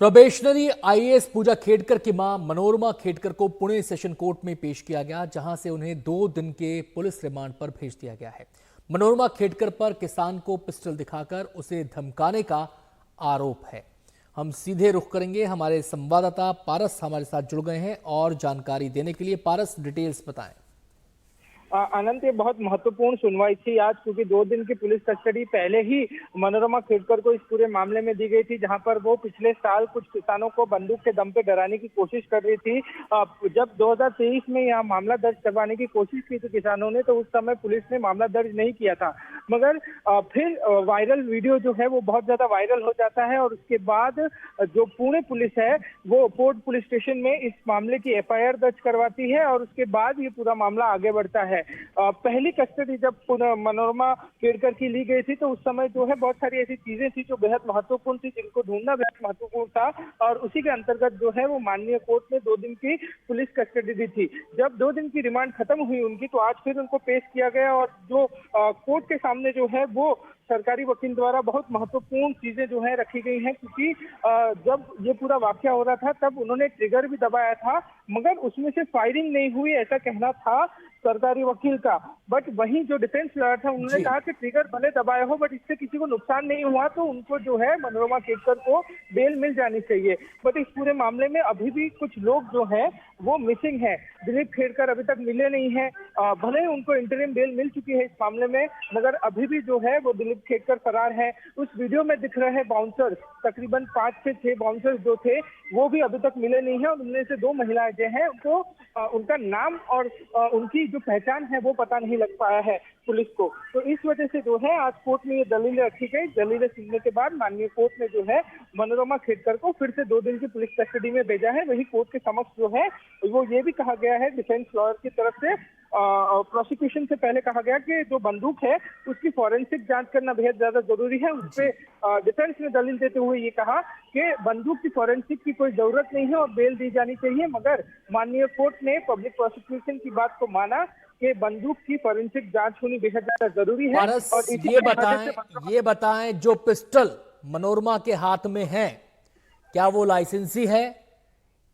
Probationary IAS पूजा खेडकर की मां मनोरमा खेडकर को पुणे सेशन कोर्ट में पेश किया गया, जहां से उन्हें 2 दिन के पुलिस रिमांड पर भेज दिया गया है। मनोरमा खेडकर पर किसान को पिस्टल दिखाकर उसे धमकाने का आरोप है। हम सीधे रुख करेंगे, हमारे संवाददाता पारस हमारे साथ जुड़ गए हैं और जानकारी देने के लिए। पारस, डिटेल्स बताएं। अनंत, ये बहुत महत्वपूर्ण सुनवाई थी आज, क्योंकि 2 दिन की पुलिस कस्टडी पहले ही मनोरमा खेडकर को इस पूरे मामले में दी गई थी, जहां पर वो पिछले साल कुछ किसानों को बंदूक के दम पे डराने की कोशिश कर रही थी। जब 2023 में यह मामला दर्ज करवाने की कोशिश की थी किसानों ने, तो उस समय पुलिस ने मामला दर्ज नहीं किया था। मगर फिर वायरल वीडियो जो है वो बहुत ज्यादा वायरल हो जाता है और उसके बाद जो पुणे पुलिस है वो पोर्ट पुलिस स्टेशन में इस मामले की एफआईआर दर्ज करवाती है और उसके बाद ये पूरा मामला आगे बढ़ता है। पहली कस्टडी जब मनोरमा खेडकर की ली गई थी, तो उस समय जो है बहुत सारी ऐसी चीजें थी जो बेहद महत्वपूर्ण थी, जिनको ढूंढना बेहद महत्वपूर्ण था और उसी के अंतर्गत जो है वो माननीय कोर्ट ने 2 दिन की पुलिस कस्टडी दी थी। जब 2 दिन की रिमांड खत्म हुई उनकी, तो आज फिर उनको पेश किया गया और जो कोर्ट के सामने जो है वो सरकारी वकील द्वारा बहुत महत्वपूर्ण चीजें जो है रखी गई हैं, क्योंकि जब ये पूरा वाकया हो रहा था तब उन्होंने ट्रिगर भी दबाया था, मगर उसमें से फायरिंग नहीं हुई, ऐसा कहना था सरकारी वकील का। बट वहीं जो डिफेंस लॉयर था उन्होंने कहा कि ट्रिगर भले दबाए हो बट इससे किसी को नुकसान नहीं हुआ, तो उनको जो है मनोरमा खेडकर को बेल मिल जानी चाहिए। बट इस पूरे मामले में अभी भी कुछ लोग जो है वो मिसिंग है। दिलीप खेडकर अभी तक मिले नहीं है, भले ही उनको इंटरिम बेल मिल चुकी है इस मामले में, मगर अभी भी जो है वो दिलीप खेडकर फरार है। उस वीडियो में दिख रहे बाउंसर्स, तकरीबन 5 से 6 बाउंसर्स जो थे वो भी अभी तक मिले नहीं है और उनमें से 2 महिलाएं जो हैं उनको उनका नाम और उनकी जो पहचान है वो पता नहीं लग पाया है पुलिस को। तो इस वजह से जो है आज कोर्ट में ये दलीलें रखी गई। दलीलें सुनने के बाद माननीय कोर्ट ने जो है मनोरमा खेडकर को फिर से 2 दिन की पुलिस कस्टडी में भेजा है। वही कोर्ट के समक्ष जो है वो ये भी कहा गया है डिफेंस लॉयर की तरफ से, प्रोसिक्यूशन से पहले कहा गया कि जो बंदूक है उसकी फॉरेंसिक जांच करना बेहद ज्यादा जरूरी है। उसपे डिफेंस ने दलील देते हुए ये कहा कि बंदूक की फॉरेंसिक की कोई जरूरत नहीं है और बेल दी जानी चाहिए, मगर माननीय कोर्ट ने पब्लिक प्रोसिक्यूशन की बात को माना कि बंदूक की फॉरेंसिक जांच होनी बेहद ज्यादा जरूरी है। और ये बताएं जो पिस्टल मनोरमा के हाथ में है क्या वो लाइसेंसी है,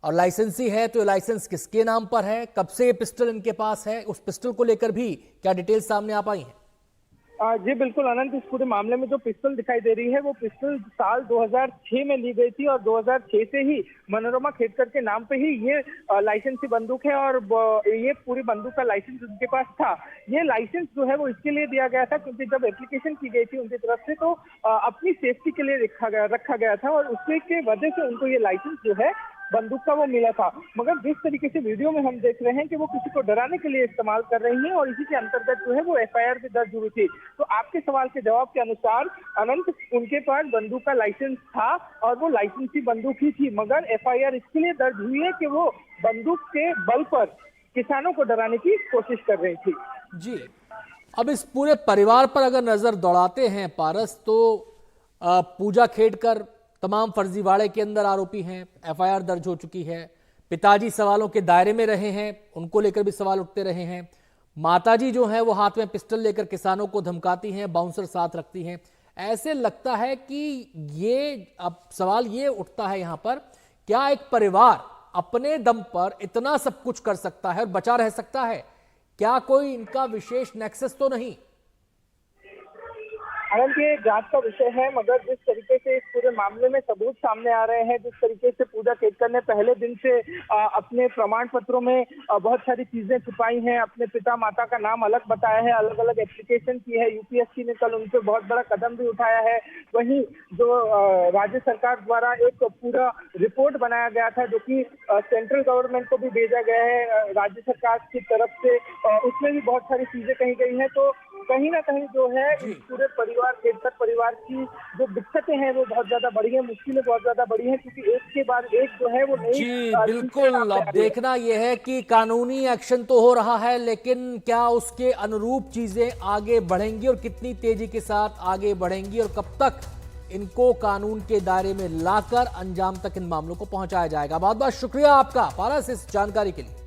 और लाइसेंसी है तो ये लाइसेंस किसके नाम पर है, कब से ये पिस्टल इनके पास है, उस पिस्टल को लेकर भी क्या डिटेल्स सामने आ पाई हैं? जी बिल्कुल अनंत, इस पूरे मामले में जो पिस्टल दिखाई दे रही है वो पिस्टल साल 2006 में ली गई थी और 2006 से ही मनोरमा खेडकर के नाम पे ही ये लाइसेंसी बंदूक है और ये पूरी बंदूक का लाइसेंस उनके पास था। ये लाइसेंस जो है वो इसके लिए दिया गया था क्योंकि जब एप्लीकेशन की गई थी उनकी तरफ से तो अपनी सेफ्टी के लिए रखा गया था और उसी के वजह से उनको ये लाइसेंस जो है बंदूक का वो मिला था। मगर जिस तरीके से वीडियो में हम देख रहे हैं कि वो किसी को डराने के लिए इस्तेमाल कर रही हैं और इसी के अंतर्गत जो है वो एफआईआर भी दर्ज हुई थी। तो आपके सवाल के जवाब के अनुसार अनंत, उनके पास बंदूक का लाइसेंस था और वो लाइसेंसी बंदूक ही थी, मगर एफआईआर इसके लिए दर्ज हुई है कि वो बंदूक के बल पर किसानों को डराने की कोशिश कर रही थी। जी, अब इस पूरे परिवार पर अगर नजर दौड़ाते हैं पारस, तो पूजा खेडकर तमाम फर्जीवाड़े के अंदर आरोपी हैं, एफआईआर दर्ज हो चुकी है। पिताजी सवालों के दायरे में रहे हैं, उनको लेकर भी सवाल उठते रहे हैं। माताजी जो है वो हाथ में पिस्टल लेकर किसानों को धमकाती हैं, बाउंसर साथ रखती हैं। ऐसे लगता है कि ये अब सवाल ये उठता है यहां पर, क्या एक परिवार अपने दम पर इतना सब कुछ कर सकता है और बचा रह सकता है? क्या कोई इनका विशेष नेक्सस तो नहीं? हालांकि ये जांच का विषय है, मगर जिस तरीके से इस पूरे मामले में सबूत सामने आ रहे हैं, जिस तरीके से पूजा खेडकर ने पहले दिन से अपने प्रमाण पत्रों में बहुत सारी चीजें छुपाई हैं, अपने पिता माता का नाम अलग बताया है, अलग अलग एप्लीकेशन की है, यूपीएससी ने कल उन पर बहुत बड़ा कदम भी उठाया है। वहीं जो राज्य सरकार द्वारा एक पूरा रिपोर्ट बनाया गया था जो कि सेंट्रल गवर्नमेंट को भी भेजा गया है राज्य सरकार की तरफ से, उसमें भी बहुत सारी चीजें कही गई हैं। तो कहीं ना कहीं जो है इस पूरे खेडकर परिवार की जो दिक्कतें हैं वो बहुत ज्यादा बढ़ी है, मुश्किलें बहुत ज्यादा बढ़ी हैं, क्योंकि एक के बाद एक जो है वो नई। जी बिल्कुल, अब देखना यह है कि कानूनी एक्शन तो हो रहा है, लेकिन क्या उसके अनुरूप चीजें आगे बढ़ेंगी और कितनी तेजी के साथ आगे बढ़ेंगी और कब तक इनको कानून के दायरे में लाकर अंजाम तक इन मामलों को पहुंचाया जाएगा। बहुत बहुत शुक्रिया आपका पारस इस जानकारी के लिए।